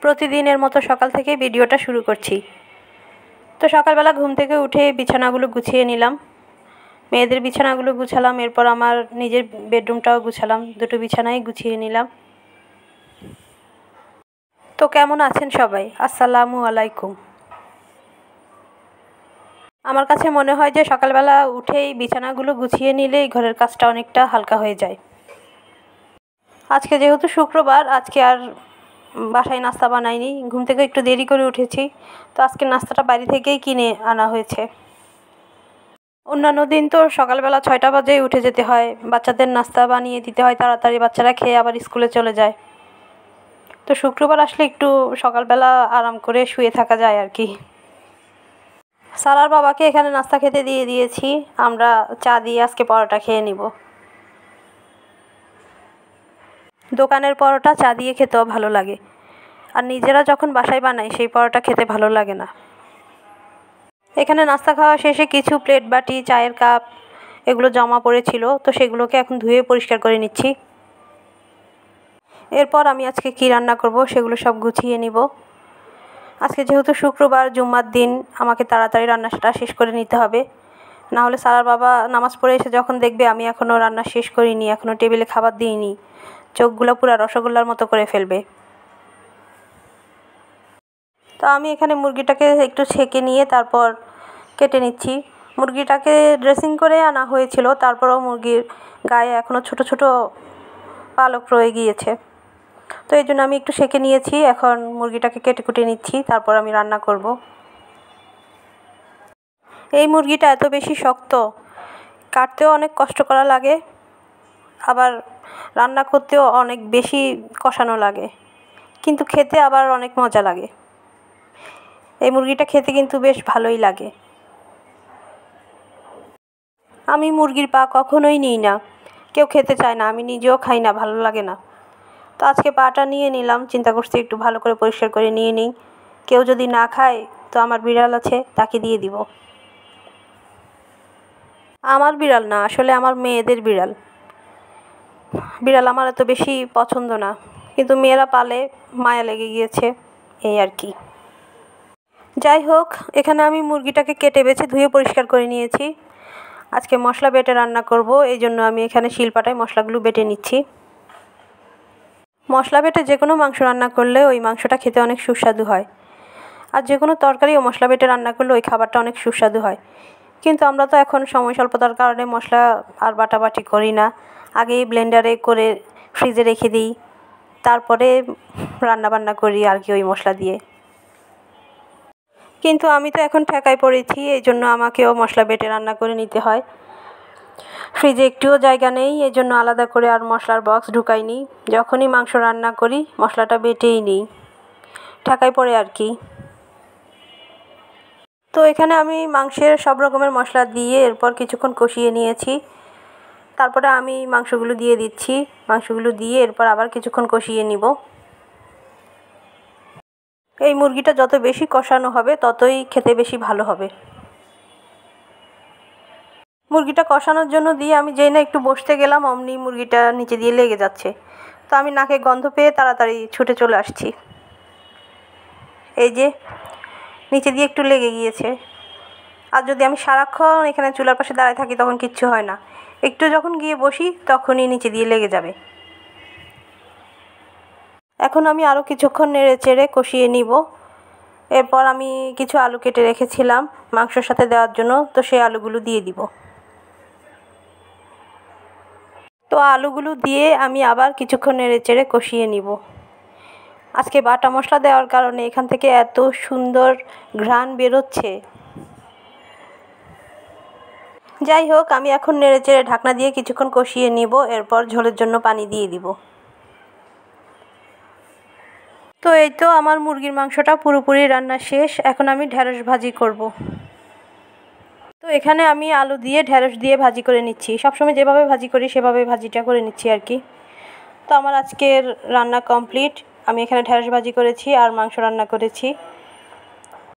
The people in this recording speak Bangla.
প্রতিদিনের মতো সকাল থেকে ভিডিওটা শুরু করছি। তো সকালবেলা ঘুম থেকে উঠে বিছানাগুলো গুছিয়ে নিলাম, মেয়েদের বিছানাগুলো গুছালাম, এরপর আমার নিজের বেডরুমটাও গুছালাম, দুটো বিছানাই গুছিয়ে নিলাম। তো কেমন আছেন সবাই? আসসালামু আলাইকুম। আমার কাছে মনে হয় যে সকালবেলা উঠেই বিছানাগুলো গুছিয়ে নিলেই ঘরের কাজটা অনেকটা হালকা হয়ে যায়। আজকে যেহেতু শুক্রবার, আজকে আর বাসায় নাস্তা বানাইনি, ঘুম থেকে একটু দেরি করে উঠেছি, তো আজকে নাস্তাটা বাড়ি থেকেই কিনে আনা হয়েছে। অন্যান্য দিন তো সকালবেলা 6টা বাজেই উঠে যেতে হয়, বাচ্চাদের নাস্তা বানিয়ে দিতে হয় তাড়াতাড়ি, বাচ্চারা খেয়ে আবার স্কুলে চলে যায়। তো শুক্রবার আসলে একটু সকালবেলা আরাম করে শুয়ে থাকা যায় আর কি। সারার বাবাকে এখানে নাস্তা খেতে দিয়ে দিয়েছি, আমরা চা দিয়ে আজকে পরোটা খেয়ে নিব। দোকানের পরোটা চা দিয়ে খেতেও ভালো লাগে, আর নিজেরা যখন বাসায় বানাই সেই পরোটা খেতে ভালো লাগে না। এখানে নাস্তা খাওয়া শেষে কিছু প্লেট বাটি, চায়ের কাপ এগুলো জমা পড়েছিল, তো সেগুলোকে এখন ধুয়ে পরিষ্কার করে নিচ্ছি। এরপর আমি আজকে কি রান্না করব সেগুলো সব গুছিয়ে নিব। আজকে যেহেতু শুক্রবার, জুম্মার দিন, আমাকে তাড়াতাড়ি রান্নাটা শেষ করে নিতে হবে, না হলে সারার বাবা নামাজ পড়ে এসে যখন দেখবে আমি এখনও রান্না শেষ করিনি, এখনও টেবিলে খাবার দিইনি, চোখগুলো পুরো রসগোল্লার মতো করে ফেলবে। তো আমি এখানে মুরগিটাকে একটু ছেঁকে নিয়ে তারপর কেটে নিচ্ছি। মুরগিটাকে ড্রেসিং করে আনা হয়েছিল, তারপরেও মুরগির গায়ে এখনও ছোট ছোট পালক রয়ে গিয়েছে, তো এই জন্য আমি একটু সেঁকে নিয়েছি। এখন মুরগিটাকে কেটে কুটে নিচ্ছি, তারপর আমি রান্না করব। এই মুরগিটা এত বেশি শক্ত, কাটতেও অনেক কষ্ট করা লাগে, আবার রান্না করতেও অনেক বেশি কষানো লাগে, কিন্তু খেতে আবার অনেক মজা লাগে। এই মুরগিটা খেতে কিন্তু বেশ ভালোই লাগে। আমি মুরগির পা কখনোই নিই না, কেউ খেতে চায় না, আমি নিজেও খাই না, ভালো লাগে না। তো আজকে পাটা নিয়ে নিলাম, চিন্তা করছি একটু ভালো করে পরিষ্কার করে নিয়ে নিই, কেউ যদি না খায় তো আমার বিড়াল আছে, তাকে দিয়ে দিব। আমার বিড়াল না, আসলে আমার মেয়েদের বিড়াল। বিড়াল আমার এত বেশি পছন্দ না, কিন্তু মেয়েরা পালে, মায়া লেগে গিয়েছে, এই আর কি। যাই হোক, এখানে আমি মুরগিটাকে কেটে বেছে ধুয়ে পরিষ্কার করে নিয়েছি। আজকে মশলা বেটে রান্না করব, এই জন্য আমি এখানে শিলপাটায় মশলাগুলো বেটে নিচ্ছি। মশলা বেটে যে কোনো মাংস রান্না করলে ওই মাংসটা খেতে অনেক সুস্বাদু হয়, আর যে কোনো তরকারিও মশলা বেটে রান্না করলে ওই খাবারটা অনেক সুস্বাদু হয়। কিন্তু আমরা তো এখন সময় স্বল্পতার কারণে মশলা আর বাটাবাটি করি না, আগেই ব্লেন্ডারে করে ফ্রিজে রেখে দিই, তারপরে রান্নাবান্না করি আর কি ওই মশলা দিয়ে। কিন্তু আমি তো এখন ঠেকায় পড়েছি, এই জন্য আমাকেও মশলা বেটে রান্না করে নিতে হয়। ফ্রিজে একটুও জায়গা নেই, এই জন্য আলাদা করে আর মশলার বক্স ঢুকাইনি, যখনই মাংস রান্না করি মশলাটা বেটেই নিই, ঠেকায় পড়ে আর কি। তো এখানে আমি মাংসের সব রকমের মশলা দিয়ে এরপর কিছুক্ষণ কষিয়ে নিয়েছি, তারপরে আমি মাংসগুলো দিয়ে দিচ্ছি, মাংসগুলো দিয়ে এরপর আবার কিছুক্ষণ কষিয়ে নিব। এই মুরগিটা যত বেশি কষানো হবে ততই খেতে বেশি ভালো হবে। মুরগিটা কষানোর জন্য দিয়ে আমি যেই না একটু বসতে গেলাম, অমনি মুরগিটা নিচে দিয়ে লেগে যাচ্ছে, তো আমি নাকে গন্ধ পেয়ে তাড়াতাড়ি ছুটে চলে আসছি। এই যে নিচে দিয়ে একটু লেগে গিয়েছে, আর যদি আমি সারাক্ষণ এখানে চুলার পাশে দাঁড়ায় থাকি তখন কিচ্ছু হয় না, একটু যখন গিয়ে বসি তখনই নিচে দিয়ে লেগে যাবে। এখন আমি আরও কিছুক্ষণ নেড়ে চেড়ে কষিয়ে নিব। এরপর আমি কিছু আলু কেটে রেখেছিলাম মাংসের সাথে দেওয়ার জন্য, তো সেই আলুগুলো দিয়ে দিব। তো আলুগুলো দিয়ে আমি আবার কিছুক্ষণ নেড়ে চেড়ে কষিয়ে নিব। আজকে বাটা মশলা দেওয়ার কারণে এখান থেকে এত সুন্দর ঘ্রাণ বেরোচ্ছে। যাই হোক, আমি এখন নেড়ে চেড়ে ঢাকনা দিয়ে কিছুক্ষণ কষিয়ে নিব, এরপর ঝোলের জন্য পানি দিয়ে দিব। তো এই তো আমার মুরগির মাংসটা পুরোপুরি রান্না শেষ, এখন আমি ঢেঁড়স ভাজি করব। তো এখানে আমি আলু দিয়ে ঢেঁড়স দিয়ে ভাজি করে নিচ্ছি, সবসময় যেভাবে ভাজি করি সেভাবে ভাজিটা করে নিচ্ছি আর কি। তো আমার আজকের রান্না কমপ্লিট, আমি এখানে ঢেঁড়স ভাজি করেছি আর মাংস রান্না করেছি।